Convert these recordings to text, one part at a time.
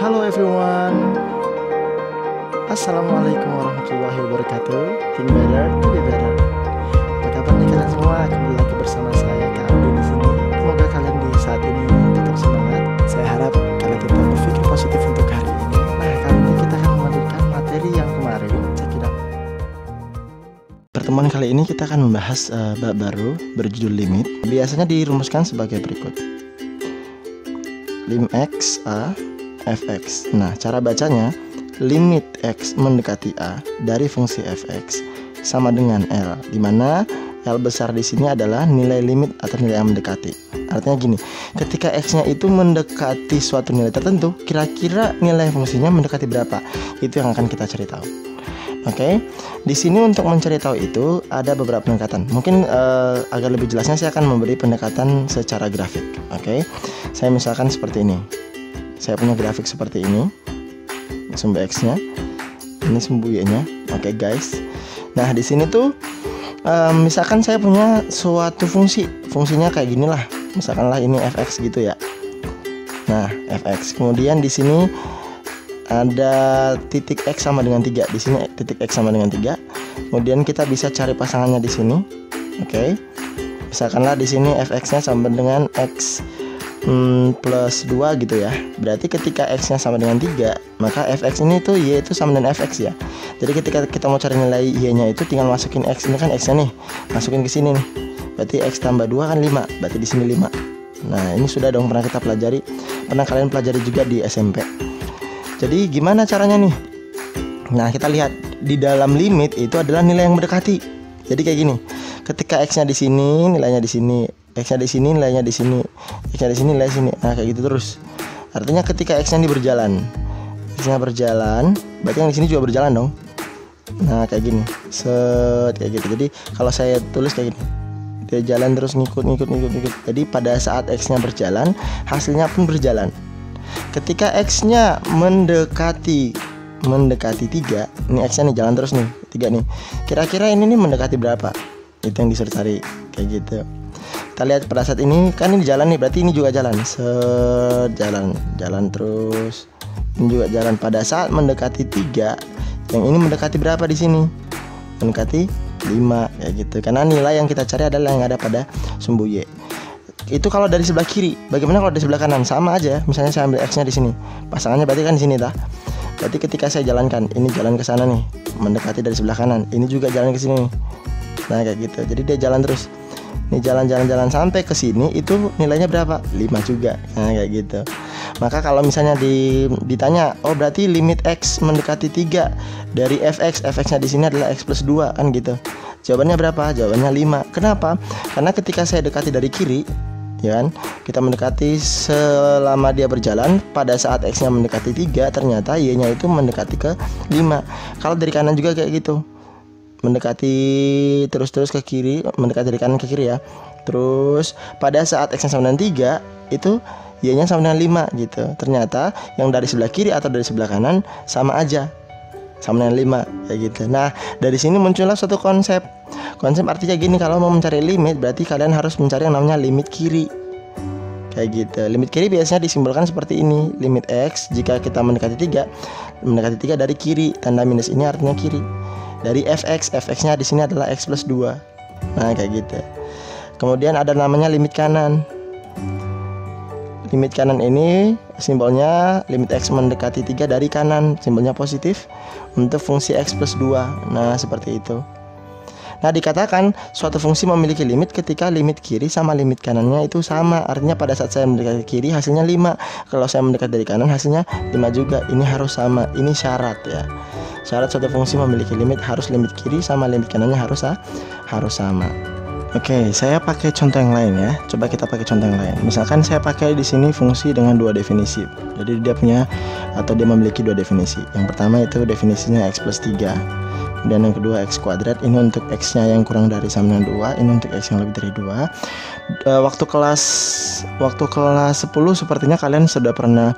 Halo everyone. Assalamualaikum warahmatullahi wabarakatuh. Think better to be better. Apa kabar nih kalian semua? Kembali lagi bersama saya Kak Abdi di sini. Semoga kalian di saat ini tetap semangat. Saya harap kalian tetap berpikir positif untuk hari ini. Nah, kali ini kita akan melanjutkan materi yang kemarin. Check it out. Pertemuan kali ini kita akan membahas bab baru berjudul limit. Biasanya dirumuskan sebagai berikut. Lim x a fx. Nah, cara bacanya limit x mendekati a dari fungsi fx sama dengan L, di mana L besar di sini adalah nilai limit atau nilai yang mendekati. Artinya gini, ketika x-nya itu mendekati suatu nilai tertentu, kira-kira nilai fungsinya mendekati berapa? Itu yang akan kita cari tahu. Oke, di sini untuk mencari tahu itu ada beberapa pendekatan. Mungkin agar lebih jelasnya saya akan memberi pendekatan secara grafik. Oke, saya misalkan seperti ini. Saya punya grafik seperti ini. Sumbu x-nya, ini sumbu y-nya. Oke guys. Nah di sini tuh misalkan saya punya suatu fungsinya kayak gini lah. Misalkanlah ini fx gitu ya. Nah fx. Kemudian di sini ada titik x sama dengan 3. Di sini titik x sama dengan 3. Kemudian kita bisa cari pasangannya di sini. Oke. Misalkanlah di sini fx-nya sama dengan x plus 2 gitu ya. Berarti ketika x-nya sama dengan 3, maka fx ini tuh y itu sama dengan fx ya. Jadi ketika kita mau cari nilai y-nya itu tinggal masukin x, ini kan x-nya nih, masukin ke sini nih. Berarti x tambah 2 kan 5. Berarti di sini 5. Nah, ini sudah dong pernah kita pelajari. Pernah kalian pelajari juga di SMP. Jadi gimana caranya nih? Nah, kita lihat di dalam limit itu adalah nilai yang mendekati. Jadi kayak gini. Ketika x-nya di sini, nilainya di sini, x-nya di sini, nilainya di sini, x-nya di sini, nilai sini. Nah, kayak gitu terus. Artinya ketika x-nya ini berjalan, x-nya berjalan, berarti yang di sini juga berjalan dong. Nah, kayak gini. Set kayak gitu. Jadi kalau saya tulis kayak gini. Dia jalan terus ngikut. Jadi pada saat x-nya berjalan, hasilnya pun berjalan. Ketika x-nya mendekati 3, ini x-nya nih jalan terus nih, 3 nih. Kira-kira ini nih mendekati berapa? Itu yang disuruh cari, kayak gitu. Kita lihat pada saat ini kan ini jalan nih, berarti ini juga jalan. Jalan terus. Ini juga jalan. Pada saat mendekati 3, yang ini mendekati berapa di sini? Mendekati 5, kayak gitu. Karena nilai yang kita cari adalah yang ada pada sumbu y. Itu kalau dari sebelah kiri. Bagaimana kalau dari sebelah kanan? Sama aja. Misalnya saya ambil x-nya di sini. Pasangannya berarti kan di sini dah. Berarti ketika saya jalankan, ini jalan ke sana nih, mendekati dari sebelah kanan. Ini juga jalan ke sini. Nah, kayak gitu. Jadi dia jalan terus. Ini jalan sampai ke sini, itu nilainya berapa? 5 juga. Nah, kayak gitu. Maka kalau misalnya ditanya, oh berarti limit x mendekati 3 dari fx-nya di sini adalah x plus 2 kan gitu. Jawabannya berapa? Jawabannya 5. Kenapa? Karena ketika saya dekati dari kiri, ya kan, kita mendekati selama dia berjalan, pada saat x-nya mendekati 3, ternyata y-nya itu mendekati ke 5. Kalau dari kanan juga kayak gitu, mendekati terus ke kiri, mendekati dari kanan ke kiri ya. Terus pada saat x-nya sama dengan 3, itu y-nya sama dengan 5 gitu. Ternyata yang dari sebelah kiri atau dari sebelah kanan sama aja, sama dengan 5 kayak gitu. Nah, dari sini muncullah suatu konsep. Konsep artinya gini, kalau mau mencari limit berarti kalian harus mencari yang namanya limit kiri. Kayak gitu. Limit kiri biasanya disimbolkan seperti ini. Limit x jika kita mendekati 3 dari kiri. Tanda minus ini artinya kiri. Dari fx-nya di sini adalah x plus 2. Nah, kayak gitu. Kemudian ada namanya limit kanan. Limit kanan ini simbolnya limit x mendekati 3 dari kanan, simbolnya positif untuk fungsi x plus 2. Nah, seperti itu. Nah, dikatakan suatu fungsi memiliki limit ketika limit kiri sama limit kanannya itu sama. Artinya pada saat saya mendekati kiri hasilnya 5. Kalau saya mendekat dari kanan hasilnya 5 juga. Ini harus sama. Ini syarat ya. Syarat suatu fungsi memiliki limit harus limit kiri sama limit kanannya harus sama. Oke, saya pakai contoh yang lain ya. Coba kita pakai contoh yang lain. Misalkan saya pakai di sini fungsi dengan 2 definisi. Jadi dia punya atau dia memiliki 2 definisi. Yang pertama itu definisinya x plus 3. Kemudian yang kedua x kuadrat. Ini untuk x-nya yang kurang dari sama dengan 2. Ini untuk x yang lebih dari 2. Waktu kelas 10 sepertinya kalian sudah pernah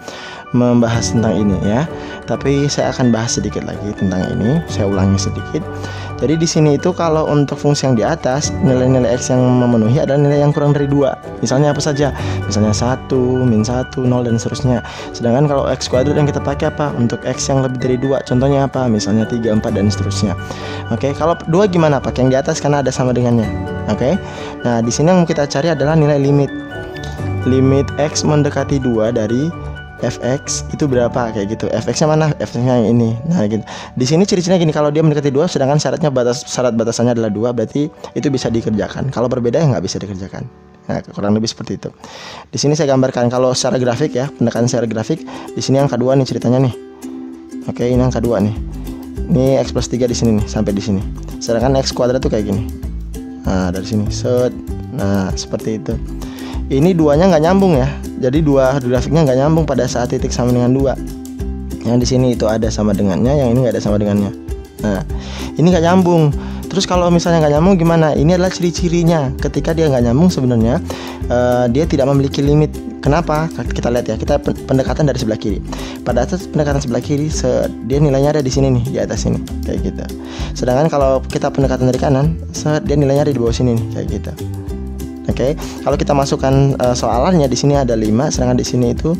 membahas tentang ini ya. Tapi saya akan bahas sedikit lagi tentang ini. Saya ulangi sedikit. Jadi di sini itu kalau untuk fungsi yang di atas, nilai-nilai X yang memenuhi adalah nilai yang kurang dari 2. Misalnya apa saja? Misalnya 1, min 1, 0 dan seterusnya. Sedangkan kalau X kuadrat yang kita pakai apa? Untuk X yang lebih dari 2. Contohnya apa? Misalnya 3, 4 dan seterusnya. Oke, kalau 2 gimana? Pakai yang di atas karena ada sama dengannya. Oke. Nah, di sini yang kita cari adalah nilai limit. Limit X mendekati 2 dari fx itu berapa, kayak gitu. Fx-nya mana? Fx-nya yang ini. Nah, gitu. Di sini ciri-cirinya gini, kalau dia mendekati 2 sedangkan syarat batasannya adalah 2, berarti itu bisa dikerjakan. Kalau berbeda ya nggak bisa dikerjakan. Nah, kurang lebih seperti itu. Di sini saya gambarkan kalau secara grafik ya, pendekatan secara grafik. Di sini yang kedua nih ceritanya nih. Oke, ini yang kedua nih. Ini X plus 3 di sini nih, sampai di sini. Sedangkan X kuadrat tuh kayak gini. Nah, dari sini. Set. Nah, seperti itu. Ini duanya nggak nyambung ya. Jadi dua grafiknya nggak nyambung pada saat titik sama dengan 2. Yang di sini itu ada sama dengannya, yang ini nggak ada sama dengannya. Nah, ini nggak nyambung. Terus kalau misalnya nggak nyambung gimana? Ini adalah ciri-cirinya. Ketika dia nggak nyambung sebenarnya dia tidak memiliki limit. Kenapa? Kita lihat ya. Kita pendekatan dari sebelah kiri. Pada atas pendekatan sebelah kiri, dia nilainya ada di sini nih, di atas sini, kayak gitu. Sedangkan kalau kita pendekatan dari kanan, dia nilainya ada di bawah sini nih, kayak gitu. Oke, kalau kita masukkan soalannya di sini ada 5, sedangkan di sini itu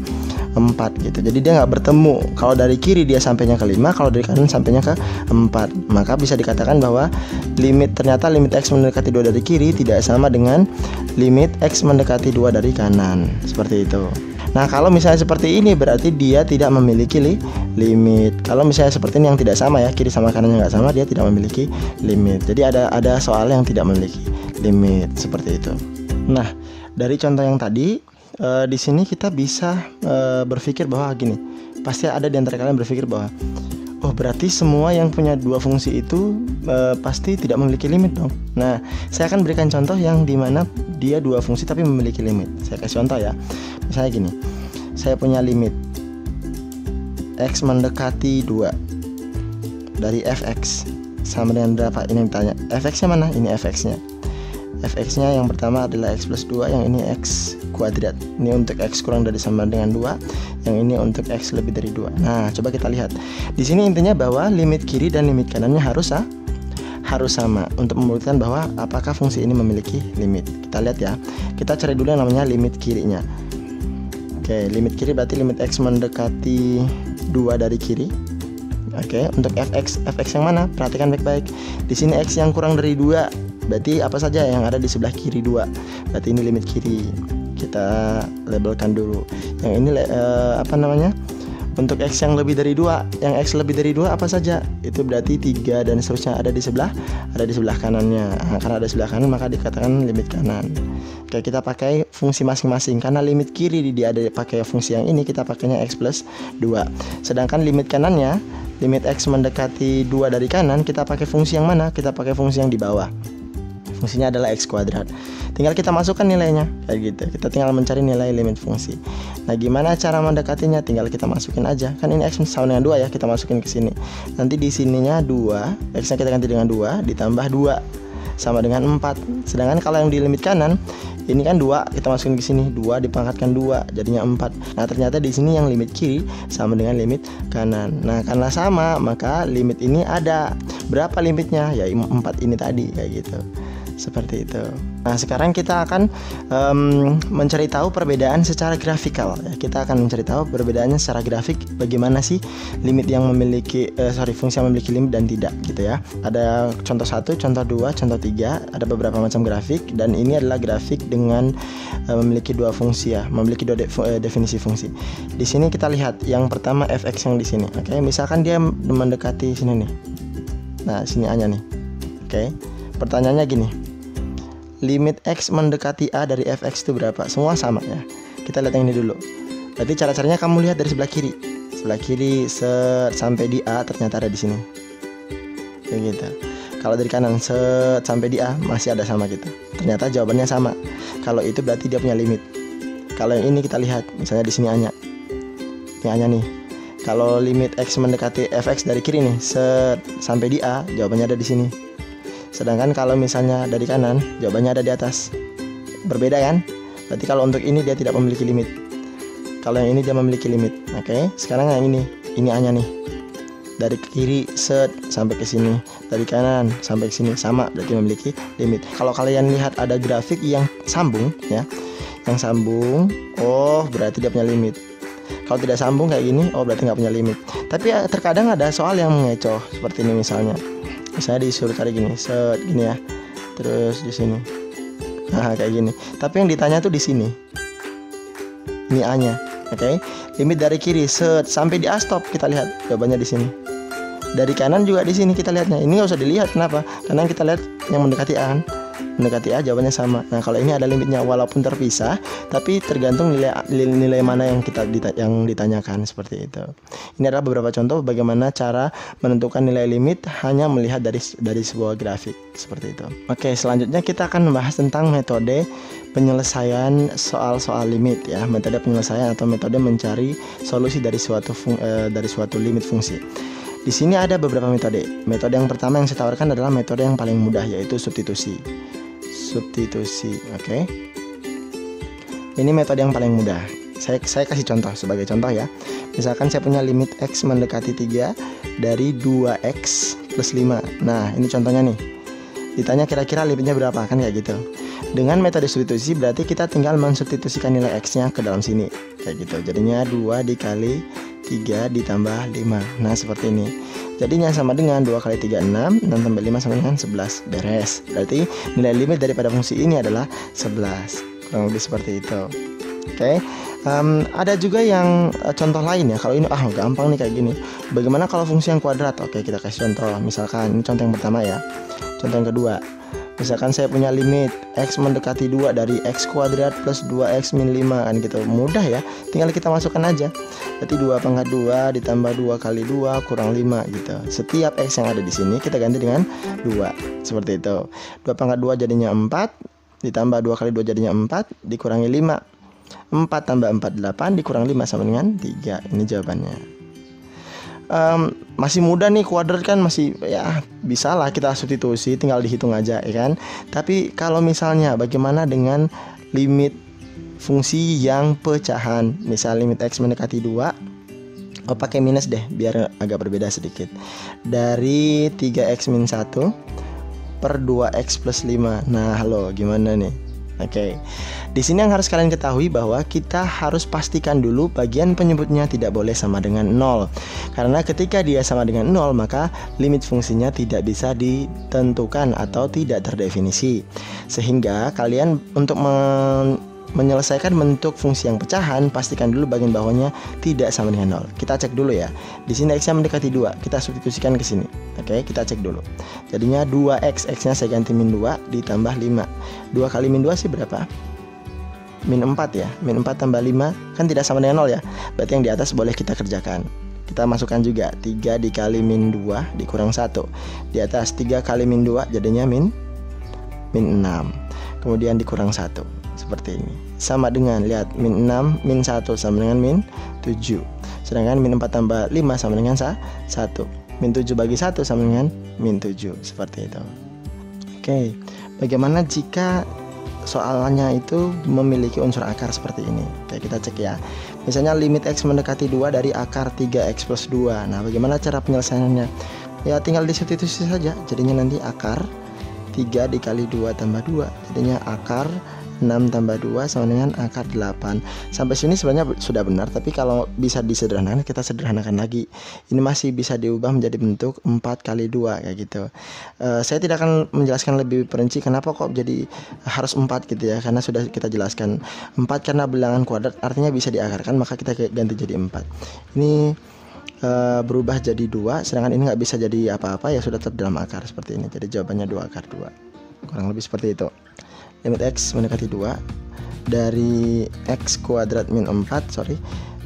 4 gitu. Jadi dia nggak bertemu. Kalau dari kiri dia sampainya ke 5, kalau dari kanan sampainya ke 4. Maka bisa dikatakan bahwa ternyata limit X mendekati 2 dari kiri tidak sama dengan limit X mendekati 2 dari kanan. Seperti itu. Nah, kalau misalnya seperti ini berarti dia tidak memiliki limit. Kalau misalnya seperti ini yang tidak sama ya, kiri sama kanannya nggak sama, dia tidak memiliki limit. Jadi ada soal yang tidak memiliki limit seperti itu. Nah, dari contoh yang tadi di sini kita bisa berpikir bahwa gini, pasti ada di antara kalian berpikir bahwa oh berarti semua yang punya dua fungsi itu pasti tidak memiliki limit dong. Nah, saya akan berikan contoh yang dimana dia dua fungsi tapi memiliki limit. Saya kasih contoh ya. Misalnya gini, saya punya limit X mendekati 2 dari fx sama dengan berapa? Ini yang ditanya. Fx-nya mana? Ini fx-nya. Fx-nya yang pertama adalah X plus 2, yang ini X kuadrat. Ini untuk X kurang dari sama dengan 2, yang ini untuk X lebih dari 2. Nah, coba kita lihat. Di sini intinya bahwa limit kiri dan limit kanannya harus sama untuk membuktikan bahwa apakah fungsi ini memiliki limit. Kita lihat ya. Kita cari dulu yang namanya limit kirinya. Oke, limit kiri berarti limit X mendekati 2 dari kiri. Oke, untuk fx yang mana? Perhatikan baik-baik. Di sini X yang kurang dari 2. Berarti apa saja yang ada di sebelah kiri 2. Berarti ini limit kiri. Kita labelkan dulu. Yang ini untuk X yang lebih dari 2. Yang X lebih dari 2 apa saja? Itu berarti 3 dan seterusnya ada di sebelah kanannya. Nah, karena ada sebelah kanan maka dikatakan limit kanan. Oke, kita pakai fungsi masing-masing. Karena limit kiri dia ada pakai fungsi yang ini, kita pakainya X plus 2. Sedangkan limit kanannya, limit X mendekati 2 dari kanan, kita pakai fungsi yang mana? Kita pakai fungsi yang di bawah. Fungsinya adalah X kuadrat. Tinggal kita masukkan nilainya kayak gitu. Kita tinggal mencari nilai limit fungsi. Nah, gimana cara mendekatinya? Tinggal kita masukin aja. Kan ini X sama dengan 2 ya, kita masukin ke sini. Nanti di sininya 2, X-nya kita ganti dengan 2 ditambah 2 sama dengan 4. Sedangkan kalau yang di limit kanan, ini kan 2, kita masukin ke sini. 2 dipangkatkan 2 jadinya 4. Nah, ternyata di sini yang limit kiri sama dengan limit kanan. Nah, karena sama, maka limit ini ada. Berapa limitnya? Ya 4 ini tadi kayak gitu. Seperti itu. Nah, sekarang kita akan mencari tahu perbedaan secara grafikal ya. Kita akan mencari tahu perbedaannya secara grafik, bagaimana sih limit yang memiliki fungsi yang memiliki limit dan tidak gitu ya. Ada contoh 1, contoh 2, contoh 3, ada beberapa macam grafik, dan ini adalah grafik dengan memiliki dua fungsi ya, memiliki dua definisi fungsi. Di sini kita lihat yang pertama fx yang di sini. Oke, misalkan dia mendekati sini nih. Nah, sini A-nya nih. Oke. Pertanyaannya gini, limit X mendekati A dari fx itu berapa? Semua sama ya. Kita lihat yang ini dulu. Berarti cara-caranya kamu lihat dari sebelah kiri. Sebelah kiri sampai di A ternyata ada di sini. Kayak gitu. Kalau dari kanan sampai di A masih ada sama gitu. Ternyata jawabannya sama. Kalau itu berarti dia punya limit. Kalau yang ini kita lihat, misalnya di sini A-nya. Ini A-nya nih. Kalau limit X mendekati fx dari kiri nih sampai di A, jawabannya ada di sini. Sedangkan kalau misalnya dari kanan, jawabannya ada di atas. Berbeda kan? Berarti kalau untuk ini dia tidak memiliki limit. Kalau yang ini dia memiliki limit. Oke, sekarang yang ini A-nya nih. dari kiri set sampai ke sini, dari kanan sampai ke sini, sama, berarti memiliki limit. Kalau kalian lihat ada grafik yang sambung ya, yang sambung, oh berarti dia punya limit. Kalau tidak sambung kayak gini, oh berarti nggak punya limit. Tapi ya, terkadang ada soal yang mengecoh seperti ini misalnya disuruh cari gini, set gini ya, terus di sini, nah kayak gini. Tapi yang ditanya tuh di sini, ini A-nya, oke? Limit dari kiri set sampai di A stop, kita lihat jawabannya di sini. Dari kanan juga di sini kita lihatnya. Ini nggak usah dilihat, kenapa? Karena kita lihat yang mendekati A kan, mendekati A jawabannya sama. Nah kalau ini ada limitnya walaupun terpisah, tapi tergantung nilai mana yang ditanyakan, seperti itu. Ini adalah beberapa contoh bagaimana cara menentukan nilai limit hanya melihat dari sebuah grafik seperti itu. Oke, selanjutnya kita akan membahas tentang metode penyelesaian soal-soal limit ya, metode penyelesaian atau metode mencari solusi dari suatu limit fungsi. Di sini ada beberapa metode. Metode yang pertama yang saya tawarkan adalah metode yang paling mudah, yaitu substitusi. Oke. Ini metode yang paling mudah. Saya kasih contoh sebagai contoh ya. Misalkan saya punya limit X mendekati 3 dari 2X plus 5. Nah ini contohnya nih. Ditanya kira-kira limitnya berapa, kan kayak gitu. Dengan metode substitusi berarti kita tinggal mensubstitusikan nilai X nya ke dalam sini, kayak gitu. Jadinya 2 dikali 3 ditambah 5. Nah seperti ini. Jadinya sama dengan 2 kali 3 6, 6 tambah 5 sama dengan 11. Beres. Berarti nilai limit daripada fungsi ini adalah 11. Kurang lebih seperti itu. Oke. Ada juga yang contoh lain ya. Kalau ini gampang nih kayak gini. Bagaimana kalau fungsi yang kuadrat? Oke, kita kasih contoh. Misalkan ini contoh yang pertama ya. Contoh yang kedua. Misalkan saya punya limit X mendekati 2 dari X kuadrat plus 2X min 5, kan gitu. Mudah ya, tinggal kita masukkan aja. Berarti 2 pangkat 2 ditambah 2 kali 2 kurang 5 gitu. Setiap X yang ada di sini kita ganti dengan 2. Seperti itu. 2 pangkat 2 jadinya 4, ditambah 2 kali 2 jadinya 4, dikurangi 5. 4 tambah 4 8, dikurang 5 sama dengan 3. Ini jawabannya. Masih mudah nih, kuadrat kan masih ya bisa lah kita substitusi, tinggal dihitung aja ya kan. Tapi kalau misalnya bagaimana dengan limit fungsi yang pecahan, misal limit X mendekati 2, pakai minus deh biar agak berbeda sedikit, dari 3X min 1 per 2X plus 5. Nah halo, gimana nih? Oke. Di sini yang harus kalian ketahui bahwa kita harus pastikan dulu bagian penyebutnya tidak boleh sama dengan 0. Karena ketika dia sama dengan 0, maka limit fungsinya tidak bisa ditentukan atau tidak terdefinisi. Sehingga kalian untuk menyelesaikan bentuk fungsi yang pecahan, pastikan dulu bagian bawahnya tidak sama dengan 0. Kita cek dulu ya. Di sini X-nya mendekati 2, kita substitusikan ke sini. Oke, kita cek dulu. Jadinya 2X, X-nya saya ganti min 2 ditambah 5. 2 kali min 2 sih berapa? Min 4 ya. Min 4 tambah 5 kan tidak sama dengan 0 ya. Berarti yang di atas boleh kita kerjakan. Kita masukkan juga 3 dikali min 2 dikurang 1. Di atas 3 kali min 2 jadinya min 6. Kemudian dikurang 1. Seperti ini. Sama dengan, lihat, min 6 min 1 sama dengan min 7. Sedangkan min 4 tambah 5 sama dengan 1. Min 7 bagi 1 sama dengan min 7. Seperti itu. Oke. Bagaimana jika soalnya itu memiliki unsur akar seperti ini? Oke, kita cek ya. Misalnya limit X mendekati 2 dari akar 3X plus 2. Nah bagaimana cara penyelesaiannya? Ya tinggal disubstitusi saja. Jadinya nanti akar 3 dikali 2 tambah 2, jadinya akar 6 tambah 2 sama dengan akar 8. Sampai sini sebenarnya sudah benar, tapi kalau bisa disederhanakan kita sederhanakan lagi. Ini masih bisa diubah menjadi bentuk 4 kali 2 kayak gitu. Saya tidak akan menjelaskan lebih perinci kenapa kok jadi harus 4 gitu ya, karena sudah kita jelaskan 4 karena bilangan kuadrat artinya bisa diakarkan, maka kita ganti jadi 4. Ini berubah jadi 2, sedangkan ini nggak bisa jadi apa-apa, ya sudah tetap dalam akar seperti ini. Jadi jawabannya 2 akar 2. Kurang lebih seperti itu. Limit X mendekati 2 dari X kuadrat min 4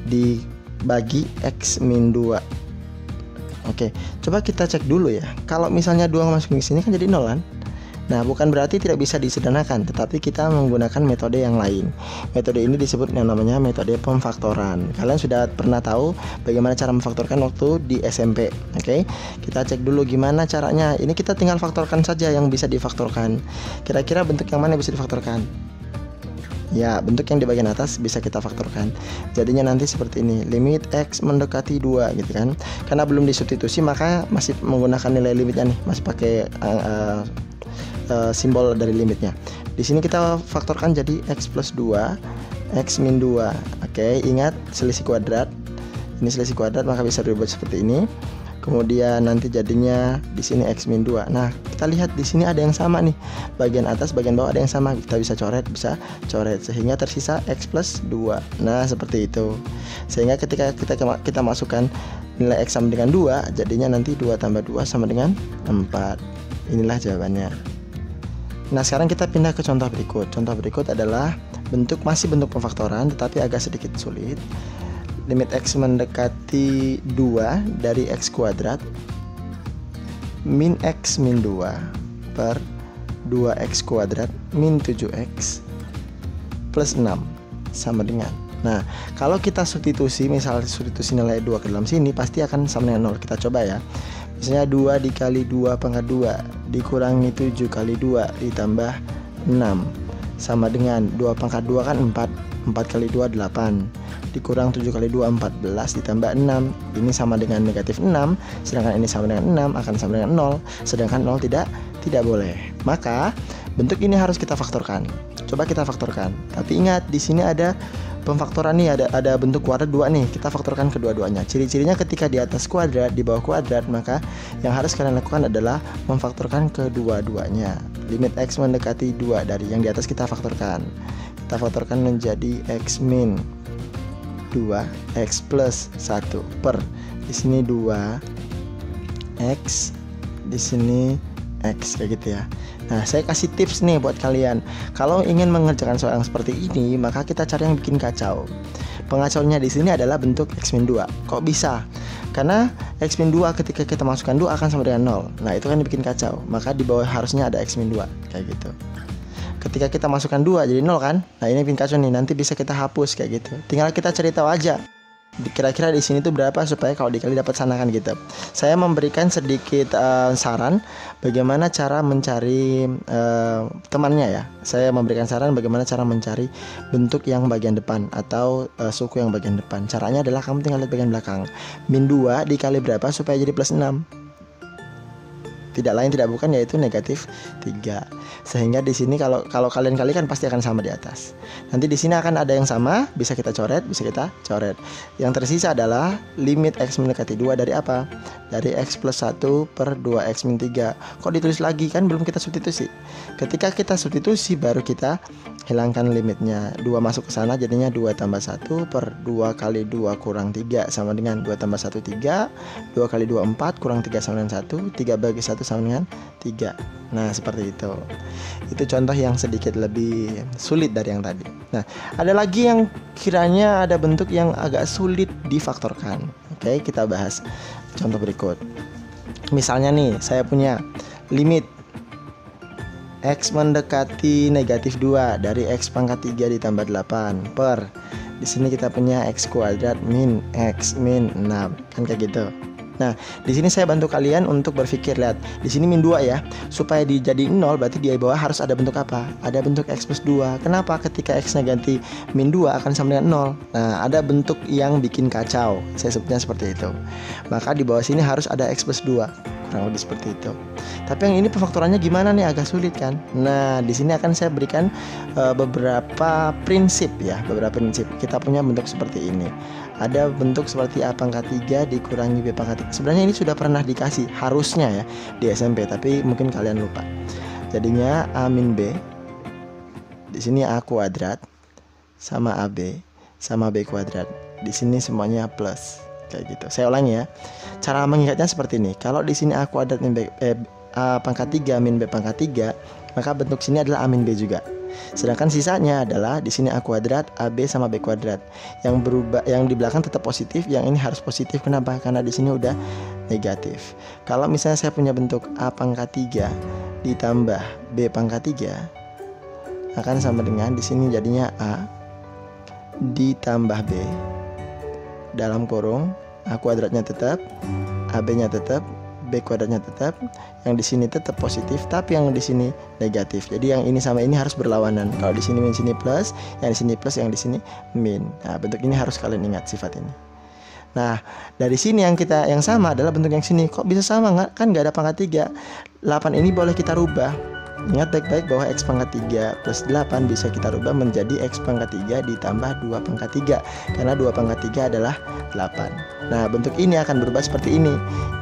dibagi X min 2. Oke, coba kita cek dulu ya. Kalau misalnya 2 masuk ke sini kan jadi 0 kan. Nah bukan berarti tidak bisa disederhanakan, tetapi kita menggunakan metode yang lain. Metode ini disebut yang namanya metode pemfaktoran. Kalian sudah pernah tahu bagaimana cara memfaktorkan waktu di SMP. Oke, kita cek dulu gimana caranya. Ini kita tinggal faktorkan saja yang bisa difaktorkan. Kira-kira bentuk yang mana yang bisa difaktorkan? Ya, bentuk yang di bagian atas bisa kita faktorkan. Jadinya nanti seperti ini, limit X mendekati 2 gitu kan. Karena belum disubstitusi maka masih menggunakan nilai limitnya nih, masih pakai simbol dari limitnya. Di sini kita faktorkan jadi X plus 2, X min 2. Oke, ingat selisih kuadrat. Ini selisih kuadrat maka bisa dibuat seperti ini. Kemudian nanti jadinya di sini X min 2. Nah, kita lihat di sini ada yang sama nih. Bagian atas, bagian bawah ada yang sama. Kita bisa coret sehingga tersisa X plus 2. Nah, seperti itu. Sehingga ketika kita masukkan nilai X sama dengan 2, jadinya nanti 2 tambah 2 sama dengan 4. Inilah jawabannya. Nah, sekarang kita pindah ke contoh berikut. Contoh berikut adalah masih bentuk pemfaktoran tetapi agak sedikit sulit. Limit X mendekati 2 dari X kuadrat min X min 2 per 2X kuadrat min 7X plus 6 sama dengan. Nah, kalau kita substitusi, misal substitusi nilai 2 ke dalam sini pasti akan sama dengan 0. Kita coba ya. Misalnya 2 dikali 2 pangkat 2 dikurangi 7 kali 2 ditambah 6 sama dengan 2 pangkat 2 kan 4. 4 kali 2 8 dikurang 7 kali 2 14 ditambah 6. Ini sama dengan negatif 6, sedangkan ini sama dengan 6 akan sama dengan 0, sedangkan 0 tidak boleh. Maka bentuk ini harus kita faktorkan. Coba kita faktorkan. Tapi ingat di sini ada pemfaktoran nih, ada bentuk kuadrat 2 nih. Kita faktorkan kedua-duanya. Ciri-cirinya ketika di atas kuadrat, di bawah kuadrat, maka yang harus kalian lakukan adalah memfaktorkan kedua-duanya. Limit X mendekati 2 dari yang di atas kita faktorkan. Kita faktorkan menjadi X min 2 X plus 1 per di sini 2 X, di sini X, kayak gitu ya. Nah, saya kasih tips nih buat kalian. Kalau ingin mengerjakan soal yang seperti ini, maka kita cari yang bikin kacau. Pengacaunya di sini adalah bentuk X min 2. Kok bisa? Karena X min 2 ketika kita masukkan 2 akan sama dengan 0. Nah, itu kan dibikin kacau. Maka di bawah harusnya ada X min 2 kayak gitu. Ketika kita masukkan 2 jadi 0 kan. Nah, ini bikin kacau nih. Nanti bisa kita hapus kayak gitu. Tinggal kita cari tahu aja kira-kira di sini tuh berapa supaya kalau dikali dapat sana kan gitu. Saya memberikan sedikit saran bagaimana cara mencari temannya ya. Saya memberikan saran bagaimana cara mencari bentuk yang bagian depan atau suku yang bagian depan. Caranya adalah kamu tinggal lihat bagian belakang. Min 2 dikali berapa supaya jadi plus 6? Tidak lain tidak bukan yaitu negatif 3. Sehingga di sini kalau kalian kalikan pasti akan sama di atas. Nanti di sini akan ada yang sama, bisa kita coret, bisa kita coret. Yang tersisa adalah limit X mendekati 2 dari apa? Dari X plus 1 per 2X min 3. Kok ditulis lagi? Kan belum kita substitusi. Ketika kita substitusi baru kita hilangkan limitnya. 2 masuk ke sana jadinya 2 tambah 1 per 2 kali 2 kurang 3 sama dengan 2 tambah 1 3. 2 kali 2 4 kurang 3 sama dengan 1. 3 bagi 1 sama dengan 3. Nah, seperti itu. Itu contoh yang sedikit lebih sulit dari yang tadi. Nah, ada lagi yang kiranya ada bentuk yang agak sulit difaktorkan. Oke, kita bahas contoh berikut. Misalnya nih, saya punya limit X mendekati negatif 2 dari X pangkat 3 ditambah 8 per di sini kita punya X kuadrat min X min 6 kan kayak gitu. Nah, di sini saya bantu kalian untuk berpikir. Lihat, di sini min 2 ya. Supaya dijadiin 0 berarti di bawah harus ada bentuk apa? Ada bentuk X plus 2. Kenapa? Ketika X-nya ganti min 2 akan sama dengan 0. Nah, ada bentuk yang bikin kacau. Saya sebutnya seperti itu. Maka di bawah sini harus ada X plus 2. Kurang lebih seperti itu. Tapi yang ini pemfaktorannya gimana nih? Agak sulit kan? Nah, di sini akan saya berikan beberapa prinsip ya. Beberapa prinsip. Kita punya bentuk seperti ini. Ada bentuk seperti A pangkat 3 dikurangi B pangkat 3. Sebenarnya ini sudah pernah dikasih harusnya ya di SMP, tapi mungkin kalian lupa. Jadinya A min B. Di sini A kuadrat sama AB sama B kuadrat. Di sini semuanya plus kayak gitu. Saya ulangi ya. Cara mengingatnya seperti ini. Kalau di sini A kuadrat min B, A pangkat 3 min B pangkat 3, maka bentuk sini adalah A min B juga. Sedangkan sisanya adalah di sini A kuadrat, AB sama B kuadrat. Yang berubah, yang di belakang tetap positif, yang ini harus positif. Kenapa? Karena di sini udah negatif. Kalau misalnya saya punya bentuk A pangkat 3 ditambah B pangkat 3 akan sama dengan di sini jadinya A ditambah B dalam kurung A kuadratnya tetap, AB-nya tetap, B kuadratnya tetap, yang di sini tetap positif, tapi yang di sini negatif. Jadi yang ini sama ini harus berlawanan. Kalau di sini min, sini plus, yang di sini plus, yang di sini min. Nah, bentuk ini harus kalian ingat sifat ini. Nah, dari sini yang sama adalah bentuk yang sini. Kok bisa sama? Nggak? Kan nggak ada pangkat 3. 8 ini boleh kita rubah. Ingat baik-baik bahwa X pangkat 3 plus 8 bisa kita rubah menjadi X pangkat 3 ditambah 2 pangkat 3. Karena 2 pangkat 3 adalah 8. Nah, bentuk ini akan berubah seperti ini.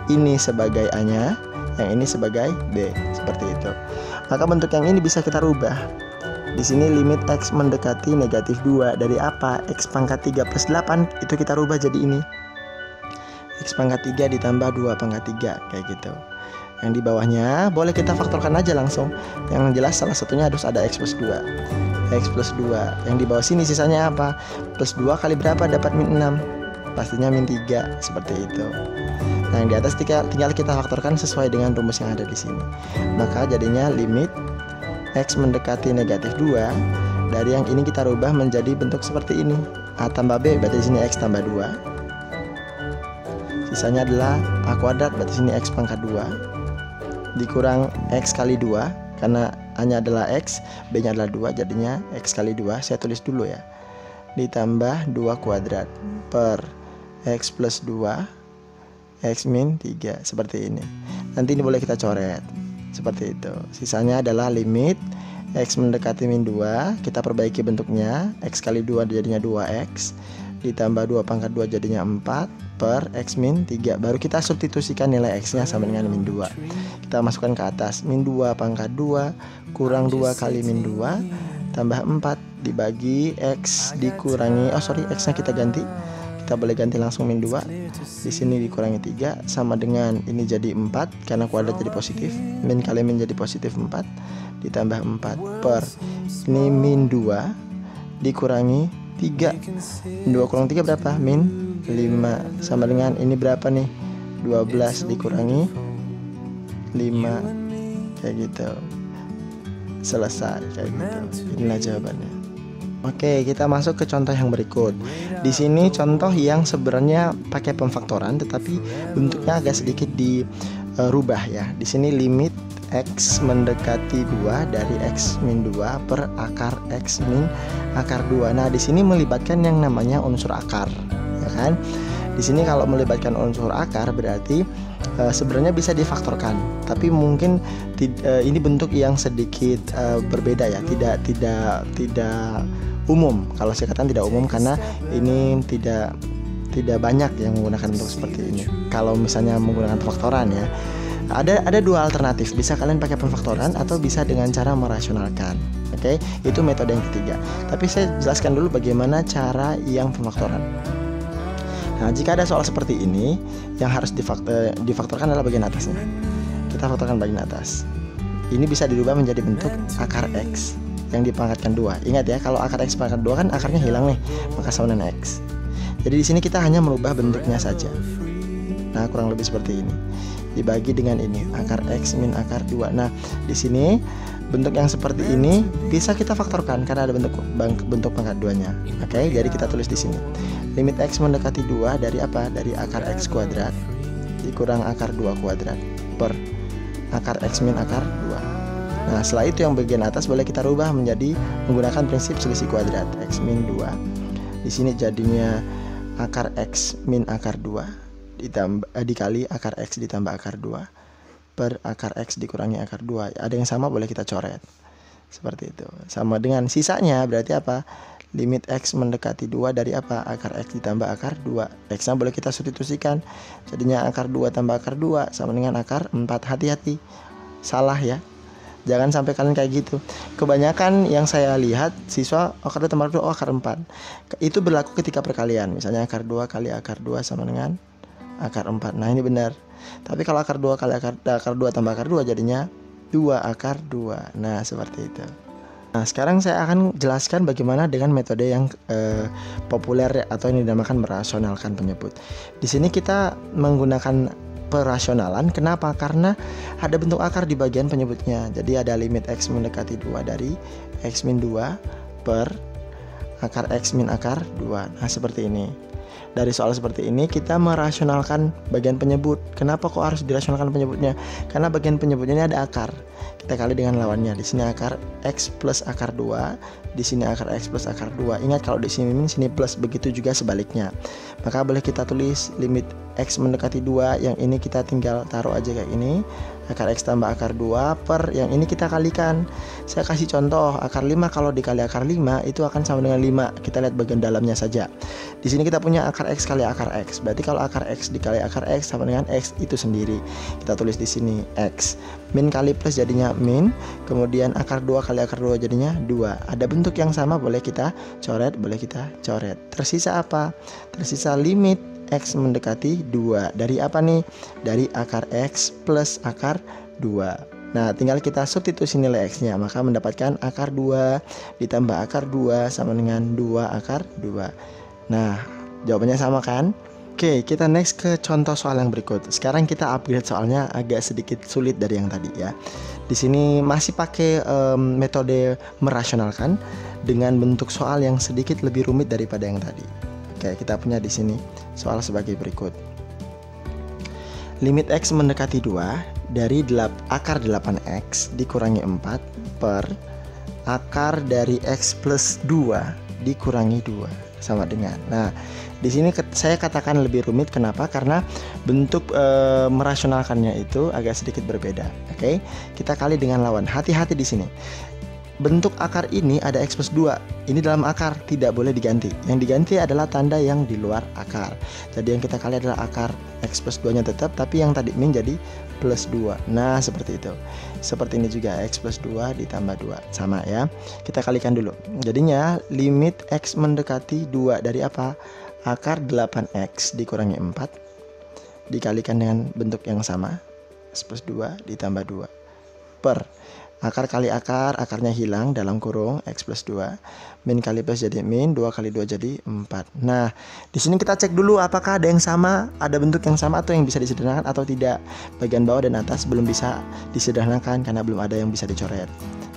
Ini sebagai A-nya, yang ini sebagai B. Seperti itu. Maka bentuk yang ini bisa kita rubah. Di sini limit X mendekati negatif 2. Dari apa? X pangkat 3 plus 8 itu kita rubah jadi ini. X pangkat 3 ditambah 2 pangkat 3. Kayak gitu. Yang di bawahnya boleh kita faktorkan aja langsung. Yang jelas salah satunya harus ada X plus 2. X plus 2. Yang di bawah sini sisanya apa? Plus 2 kali berapa dapat min 6? Pastinya min 3. Seperti itu. Nah, yang di atas tinggal kita faktorkan sesuai dengan rumus yang ada di sini. Maka jadinya limit X mendekati negatif 2. Dari yang ini kita rubah menjadi bentuk seperti ini. A tambah B berarti di sini X tambah 2. Sisanya adalah A kuadrat berarti sini X pangkat 2 dikurang X kali 2, karena A-nya adalah X, B-nya adalah 2, jadinya X kali 2, saya tulis dulu ya, ditambah 2 kuadrat per X plus 2 X min 3, seperti ini. Nanti ini boleh kita coret seperti itu. Sisanya adalah limit X mendekati min 2, kita perbaiki bentuknya, X kali 2 jadinya 2X, ditambah 2 pangkat 2 jadinya 4 per X min 3. Baru kita substitusikan nilai X nya sama dengan min 2. Kita masukkan ke atas, min 2 pangkat 2 kurang 2 kali min 2 tambah 4 dibagi X dikurangi, X nya kita ganti. Kita boleh ganti langsung min 2. Di sini dikurangi 3 sama dengan ini jadi 4 karena kuadrat jadi positif. Min kali min jadi positif 4 ditambah 4 per ini min 2 dikurangi 3. 2 kurang 3 berapa? Min 5 sama dengan ini berapa nih? 12 dikurangi 5. Kayak gitu. Selesai kayak gitu. Inilah jawabannya. Oke, kita masuk ke contoh yang berikut. Di sini contoh yang sebenarnya pakai pemfaktoran tetapi bentuknya agak sedikit dirubah ya. Di sini limit X mendekati 2 dari X min 2 per akar X min akar 2. Nah, di sini melibatkan yang namanya unsur akar, ya kan? Di sini kalau melibatkan unsur akar berarti sebenarnya bisa difaktorkan, tapi mungkin ini bentuk yang sedikit berbeda ya, tidak umum. Kalau saya katakan tidak umum karena ini tidak banyak yang menggunakan bentuk seperti ini. Kalau misalnya menggunakan pemfaktoran ya, ada dua alternatif, bisa kalian pakai pemfaktoran atau bisa dengan cara merasionalkan. Oke, itu metode yang ketiga. Tapi saya jelaskan dulu bagaimana cara yang pemfaktoran. Nah, jika ada soal seperti ini, yang harus difaktorkan adalah bagian atasnya. Kita faktorkan bagian atas. Ini bisa dirubah menjadi bentuk akar X yang dipangkatkan 2. Ingat ya, kalau akar X pangkat 2 kan akarnya hilang nih, maka sama dengan X. Jadi di sini kita hanya merubah bentuknya saja. Nah, kurang lebih seperti ini. Dibagi dengan ini, akar X min akar 2. Nah, di sini bentuk yang seperti ini bisa kita faktorkan karena ada bentuk pangkat 2-nya. Oke, jadi kita tulis di sini. Limit X mendekati 2 dari apa? Dari akar X kuadrat dikurang akar 2 kuadrat per akar X min akar 2. Nah, setelah itu yang bagian atas boleh kita rubah menjadi menggunakan prinsip selisih kuadrat. X min 2. Di sini jadinya akar X min akar 2 dikali akar X ditambah akar 2 per akar X dikurangi akar 2. Ada yang sama boleh kita coret. Seperti itu. Sama dengan sisanya berarti apa? Limit X mendekati 2 dari apa? Akar X ditambah akar 2. X-nya boleh kita substitusikan. Jadinya akar 2 tambah akar 2 sama dengan akar 4. Hati-hati. Salah ya. Jangan sampai kalian kayak gitu. Kebanyakan yang saya lihat siswa akar 2 tambah akar 2 akar 4. Itu berlaku ketika perkalian. Misalnya akar 2 kali akar 2 sama dengan akar 4. Nah, ini benar. Tapi kalau akar 2 kali akar 2 tambah akar 2 jadinya 2 akar 2. Nah, seperti itu. Nah, sekarang saya akan jelaskan bagaimana dengan metode yang populer atau yang dinamakan merasionalkan penyebut. Di sini kita menggunakan perasionalan. Kenapa? Karena ada bentuk akar di bagian penyebutnya. Jadi ada limit X mendekati 2 dari X min 2 per akar X min akar 2. Nah, seperti ini. dari soal seperti ini kita merasionalkan bagian penyebut. Kenapa kok harus dirasionalkan penyebutnya? Karena bagian penyebutnya ini ada akar. Kita kali dengan lawannya. Di sini akar X plus akar 2, di sini akar X plus akar 2. Ingat kalau di sini min, sini plus, begitu juga sebaliknya. Maka boleh kita tulis limit X mendekati 2, yang ini kita tinggal taruh aja kayak ini. Akar X tambah akar 2 per yang ini kita kalikan. Saya kasih contoh, akar 5 kalau dikali akar 5 itu akan sama dengan 5. Kita lihat bagian dalamnya saja. Di sini kita punya akar X kali akar X. Berarti kalau akar X dikali akar X sama dengan X itu sendiri. Kita tulis di sini X. Min kali plus jadinya min. Kemudian akar 2 kali akar 2 jadinya 2. Ada bentuk yang sama, boleh kita coret, boleh kita coret. Tersisa apa? Tersisa limit X mendekati 2. Dari apa nih? Dari akar X plus akar 2. Nah, tinggal kita substitusi nilai X-nya, maka mendapatkan akar 2 ditambah akar 2 sama dengan 2 akar 2. Nah, jawabannya sama kan? Oke, kita next ke contoh soal yang berikut. Sekarang kita upgrade soalnya agak sedikit sulit dari yang tadi ya. Di sini masih pakai metode merasionalkan dengan bentuk soal yang sedikit lebih rumit daripada yang tadi. Oke, kita punya di sini soal sebagai berikut. Limit X mendekati 2 dari akar 8X dikurangi 4 per akar dari X plus 2 dikurangi 2 sama dengan. Nah, di sini saya katakan lebih rumit. Kenapa? Karena bentuk merasionalkannya itu agak sedikit berbeda. Oke, kita kali dengan lawan. Hati-hati di sini. Bentuk akar ini ada X plus 2. Ini dalam akar, tidak boleh diganti. Yang diganti adalah tanda yang di luar akar. Jadi yang kita kali adalah akar X plus 2 nya tetap, tapi yang tadi min jadi plus 2. Nah, seperti itu. Seperti ini juga, X plus 2 ditambah 2. Sama ya. Kita kalikan dulu. Jadinya limit X mendekati 2 dari apa? Akar 8X dikurangi 4 dikalikan dengan bentuk yang sama, X plus 2 ditambah 2 per akar kali akar, akarnya hilang dalam kurung X plus 2. Min kali plus jadi min, 2 kali 2 jadi 4. Nah, di sini kita cek dulu apakah ada yang sama, ada bentuk yang sama atau yang bisa disederhanakan atau tidak. Bagian bawah dan atas belum bisa disederhanakan karena belum ada yang bisa dicoret.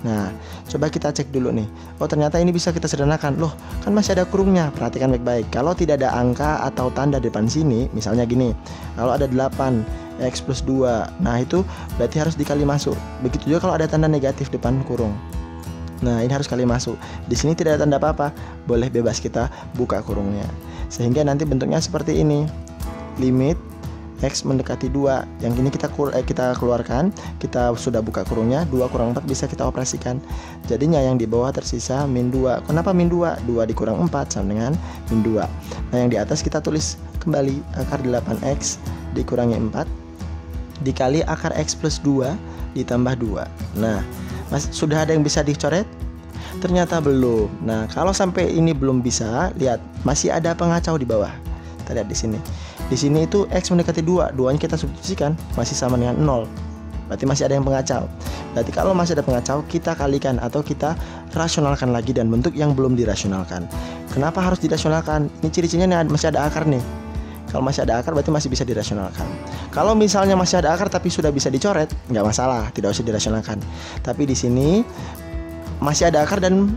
Nah, coba kita cek dulu nih. Oh, ternyata ini bisa kita sederhanakan. Loh, kan masih ada kurungnya. Perhatikan baik-baik. Kalau tidak ada angka atau tanda depan sini, misalnya gini. Kalau ada 8 X plus 2, nah itu berarti harus dikali masuk. Begitu juga kalau ada tanda negatif depan kurung. Nah, ini harus kali masuk. Di sini tidak ada tanda apa-apa, boleh bebas kita buka kurungnya. Sehingga nanti bentuknya seperti ini. Limit X mendekati 2. Yang ini kita keluarkan. Kita sudah buka kurungnya. 2 kurang 4 bisa kita operasikan. Jadinya yang di bawah tersisa min 2. Kenapa min 2? 2 dikurang 4 sama dengan min 2. Nah, yang di atas kita tulis kembali akar 8X dikurangi 4 dikali akar X plus 2 ditambah 2. Nah, sudah ada yang bisa dicoret? Ternyata belum. Nah, kalau sampai ini belum bisa, lihat masih ada pengacau di bawah. Kita lihat di sini. Di sini itu X mendekati 2, 2-nya kita substitusikan masih sama dengan 0. Berarti masih ada yang pengacau. Berarti kalau masih ada pengacau, kita kalikan atau kita rasionalkan lagi dan bentuk yang belum dirasionalkan. Kenapa harus dirasionalkan? Ini ciri-cirinya masih ada akar nih. Kalau masih ada akar berarti masih bisa dirasionalkan. Kalau misalnya masih ada akar tapi sudah bisa dicoret, nggak masalah, tidak usah dirasionalkan. Tapi di sini masih ada akar dan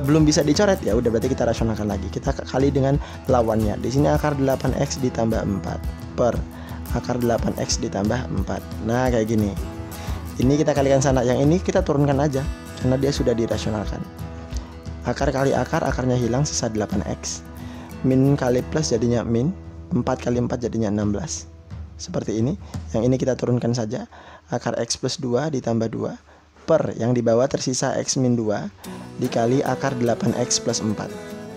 belum bisa dicoret, ya udah berarti kita rasionalkan lagi. Kita kali dengan lawannya. Di sini akar 8X ditambah 4 per akar 8X ditambah 4. Nah, kayak gini. Ini kita kalikan sana, yang ini kita turunkan aja karena dia sudah dirasionalkan. Akar kali akar, akarnya hilang, sisa 8X. Min kali plus jadinya min, 4 kali 4 jadinya 16. Seperti ini. Yang ini kita turunkan saja. Akar X plus 2 ditambah 2 per yang di bawah tersisa X min 2 dikali akar 8X plus 4.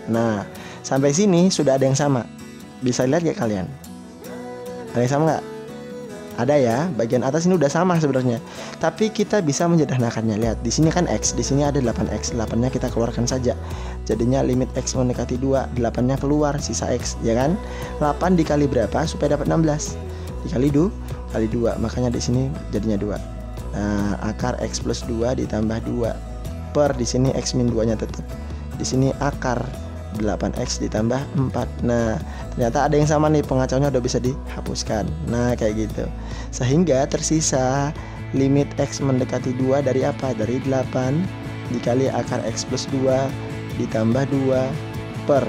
Nah, sampai sini sudah ada yang sama. Bisa lihat gak kalian? Ada yang sama gak? Ada ya, bagian atas ini udah sama sebenarnya. Tapi kita bisa menyederhanakannya. Lihat, di sini kan X, di sini ada 8X. 8-nya kita keluarkan saja. Jadinya limit X mendekati 2, 8-nya keluar, sisa X, ya kan? 8 dikali berapa supaya dapat 16? Dikali 2 kali 2, makanya di sini jadinya 2. Nah, akar X plus 2 ditambah 2 per di sini X min 2-nya tetap. Di sini akar 8X ditambah 4. Nah, ternyata ada yang sama nih, pengacaunya udah bisa dihapuskan. Nah, kayak gitu. Sehingga tersisa limit X mendekati 2 dari apa? Dari 8 dikali akar X plus 2 ditambah 2 per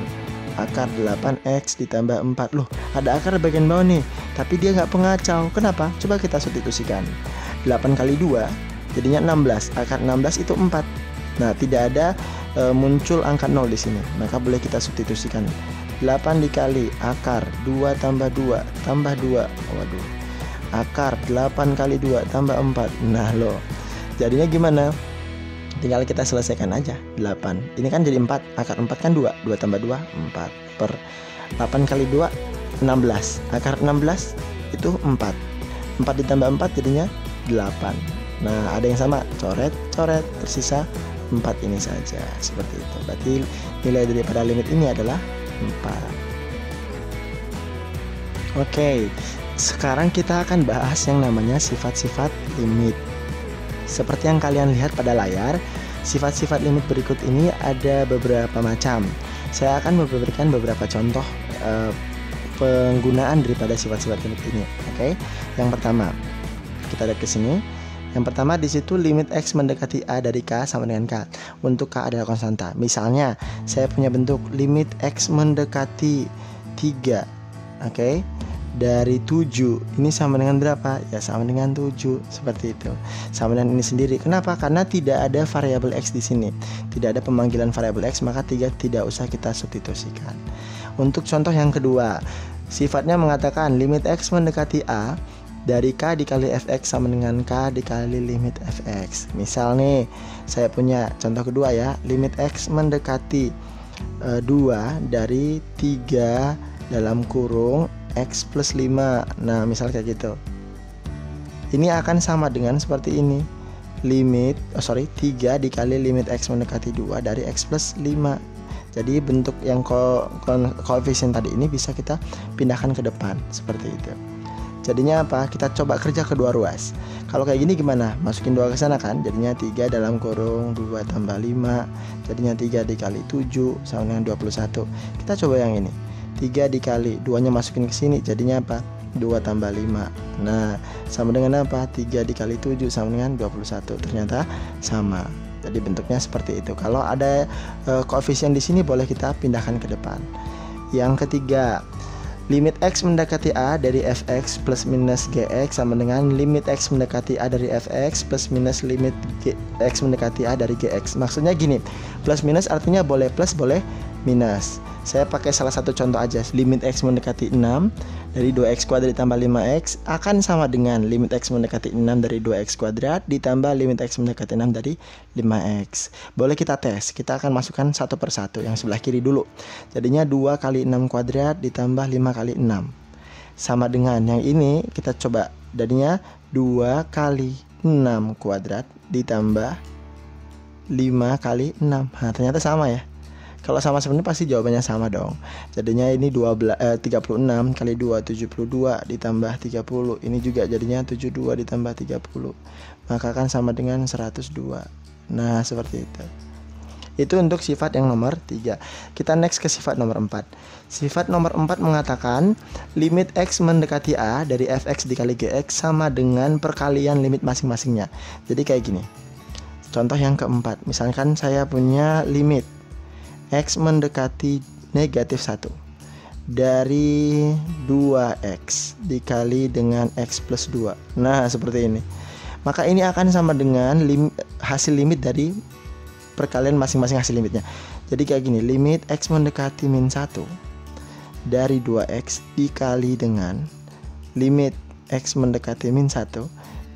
akar 8x ditambah 4. Loh, ada akar bagian bawah nih, tapi dia nggak pengacau. Kenapa? Coba kita substitusikan. 8 kali 2 jadinya 16. Akar 16 itu 4. Nah, tidak ada muncul angka 0 di sini. Maka boleh kita substitusikan. 8 dikali akar 2 tambah 2 tambah 2. Waduh. Akar 8 kali 2 tambah 4. Nah, loh. Jadinya gimana? Tinggal kita selesaikan aja. 8 ini kan jadi 4. Akar 4 kan 2. 2 tambah 2 4. Per 8 kali 2 16. Akar 16 itu 4. 4 ditambah 4 jadinya 8. Nah, ada yang sama, coret, tersisa 4 ini saja. Seperti itu. Berarti nilai daripada limit ini adalah 4. Oke, sekarang kita akan bahas yang namanya sifat-sifat limit. Seperti yang kalian lihat pada layar, sifat-sifat limit berikut ini ada beberapa macam. Saya akan memberikan beberapa contoh penggunaan daripada sifat-sifat limit ini. Oke, yang pertama kita lihat ke sini. Yang pertama di situ limit x mendekati a dari k sama dengan k. Untuk k adalah konstanta. Misalnya saya punya bentuk limit x mendekati 3, oke, dari 7 ini sama dengan berapa? Ya sama dengan 7, seperti itu. Sama dengan ini sendiri. Kenapa? Karena tidak ada variabel x di sini. Tidak ada pemanggilan variabel x, maka 3 tidak usah kita substitusikan. Untuk contoh yang kedua, sifatnya mengatakan limit x mendekati a dari k dikali fx sama dengan k dikali limit fx. Misal nih, saya punya contoh kedua ya, limit x mendekati 2 dari 3 dalam kurung x plus 5. Nah, misal kayak gitu. Ini akan sama dengan seperti ini. 3 dikali limit x mendekati 2 dari x plus 5. Jadi bentuk yang koefisien tadi ini bisa kita pindahkan ke depan seperti itu. Jadinya apa? Kita coba kerja kedua ruas. Kalau kayak gini gimana? Masukin 2 ke sana kan? Jadinya 3 dalam kurung 2 tambah 5. Jadinya 3 dikali 7 sama dengan 21. Kita coba yang ini. 3 dikali 2-nya masukin ke sini, jadinya apa? 2 tambah 5. Nah, sama dengan apa? 3 dikali 7 sama dengan 21. Ternyata sama. Jadi bentuknya seperti itu. Kalau ada koefisien di sini boleh kita pindahkan ke depan. Yang ketiga, limit x mendekati a dari fx plus minus gx sama dengan limit x mendekati a dari fx plus minus limit x mendekati a dari gx. Maksudnya gini, plus minus artinya boleh plus boleh minus. Saya pakai salah satu contoh aja. Limit x mendekati 6 dari 2x kuadrat ditambah 5x akan sama dengan limit x mendekati 6 dari 2x kuadrat ditambah limit x mendekati 6 dari 5x. Boleh kita tes. Kita akan masukkan satu per satu. Yang sebelah kiri dulu. Jadinya 2 kali 6 kuadrat ditambah 5 kali 6 sama dengan yang ini. Kita coba. Jadinya 2 kali 6 kuadrat ditambah 5 kali 6. Nah, ternyata sama ya. Kalau sama sebenarnya pasti jawabannya sama dong. Jadinya ini 36 kali 2 72 ditambah 30. Ini juga jadinya 72 ditambah 30. Maka akan sama dengan 102. Nah, seperti itu. Itu untuk sifat yang nomor 3. Kita next ke sifat nomor 4. Sifat nomor 4 mengatakan limit x mendekati a dari fx dikali gx sama dengan perkalian limit masing-masingnya. Jadi kayak gini. Contoh yang keempat. Misalkan saya punya limit x mendekati negatif 1 dari 2x dikali dengan x plus 2. Nah, seperti ini. Maka ini akan sama dengan hasil limit dari perkalian masing-masing hasil limitnya. Jadi kayak gini, limit x mendekati min 1 dari 2x dikali dengan limit x mendekati min 1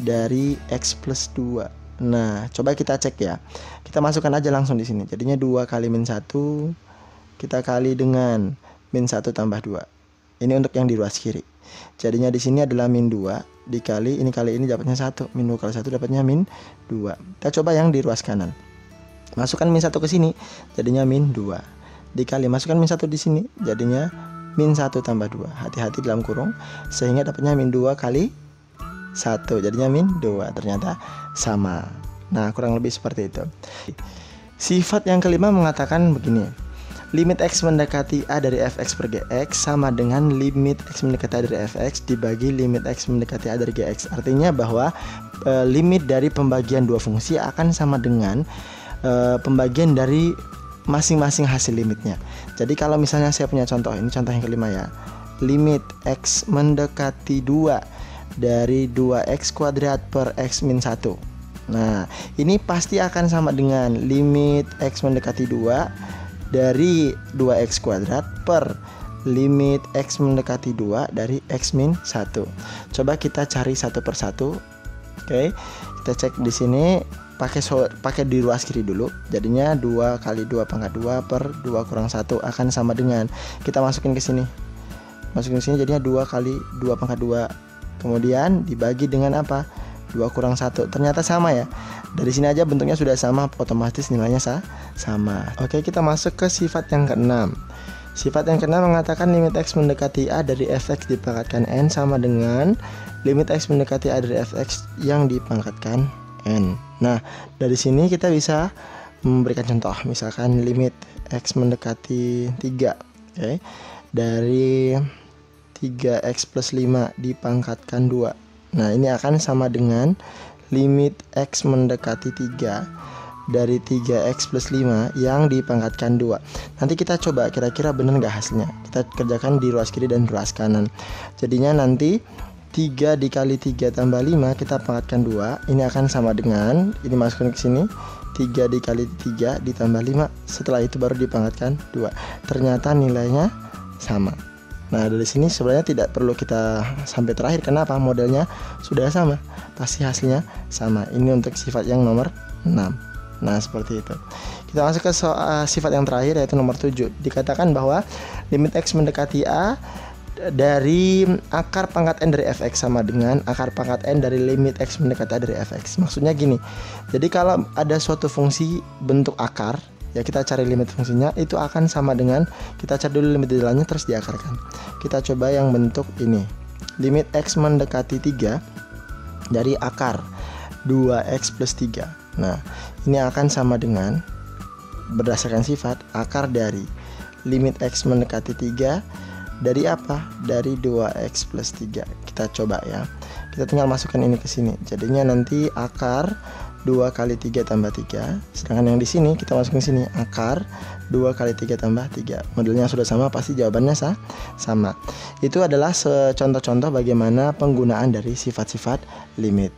dari x plus 2. Nah, coba kita cek ya. Kita masukkan aja langsung di sini. Jadinya 2 kali min 1 kita kali dengan min 1 tambah 2. Ini untuk yang di ruas kiri. Jadinya di sini adalah min 2 dikali ini kali ini dapatnya 1. Min 2 kali 1 dapatnya min 2. Kita coba yang di ruas kanan. Masukkan min 1 ke sini. Jadinya min 2. Dikali masukkan min 1 di sini. Jadinya min 1 tambah 2. Hati-hati dalam kurung. Sehingga dapatnya min 2 kali 1, jadinya min 2. Ternyata sama. Nah, kurang lebih seperti itu. Sifat yang kelima mengatakan begini. Limit x mendekati a dari fx per gx sama dengan limit x mendekati a dari fx dibagi limit x mendekati a dari gx. Artinya bahwa limit dari pembagian dua fungsi akan sama dengan pembagian dari masing-masing hasil limitnya. Jadi kalau misalnya saya punya contoh, ini contoh yang kelima ya. Limit X mendekati 2 dari 2x kuadrat per x min 1. Nah, ini pasti akan sama dengan limit X mendekati 2 dari 2x kuadrat per limit X mendekati 2 dari x min 1. Coba kita cari satu persatu. Oke, kita cek di sini pakai di ruas kiri dulu. Jadinya 2 kali 2 pangkat 2 per 2 kurang 1 akan sama dengan, kita masukin ke sini. Masukin ke sini jadinya 2 kali 2 pangkat 2. Kemudian dibagi dengan apa? 2 kurang 1. Ternyata sama ya. Dari sini aja bentuknya sudah sama, otomatis nilainya sama. Oke, kita masuk ke sifat yang keenam. Sifat yang keenam mengatakan limit X mendekati A dari fx dipangkatkan N sama dengan limit X mendekati A dari fx yang dipangkatkan N. Nah, dari sini kita bisa memberikan contoh. Misalkan limit X mendekati 3, oke, dari 3x plus 5 dipangkatkan 2. Nah, ini akan sama dengan limit X mendekati 3 dari 3x plus 5 yang dipangkatkan 2. Nanti kita coba kira-kira benar nggak hasilnya. Kita kerjakan di ruas kiri dan ruas kanan. Jadinya nanti 3 dikali 3 tambah 5 kita pangkatkan 2. Ini akan sama dengan, ini masukkan ke sini, 3 dikali 3 ditambah 5. Setelah itu baru dipangkatkan 2. Ternyata nilainya sama. Nah, dari sini sebenarnya tidak perlu kita sampai terakhir. Kenapa? Modelnya sudah sama, pasti hasilnya sama. Ini untuk sifat yang nomor 6. Nah, seperti itu. Kita masuk ke sifat yang terakhir, yaitu nomor 7. Dikatakan bahwa limit X mendekati A dari akar pangkat N dari fx sama dengan akar pangkat N dari limit X mendekati A dari fx. Maksudnya gini, jadi kalau ada suatu fungsi bentuk akar, ya kita cari limit fungsinya, itu akan sama dengan, kita cari dulu limit di dalamnya terus diakarkan. Kita coba yang bentuk ini, limit X mendekati 3 dari akar 2x plus 3. Nah, ini akan sama dengan, berdasarkan sifat, akar dari limit X mendekati 3 dari apa? Dari 2x plus 3. Kita coba ya, kita tinggal masukkan ini ke sini. Jadinya nanti akar 2 kali 3 tambah 3. Sedangkan yang di sini kita masukin sini akar 2 kali 3 tambah 3. Modelnya sudah sama, pasti jawabannya sama. Itu adalah contoh-contoh bagaimana penggunaan dari sifat-sifat limit.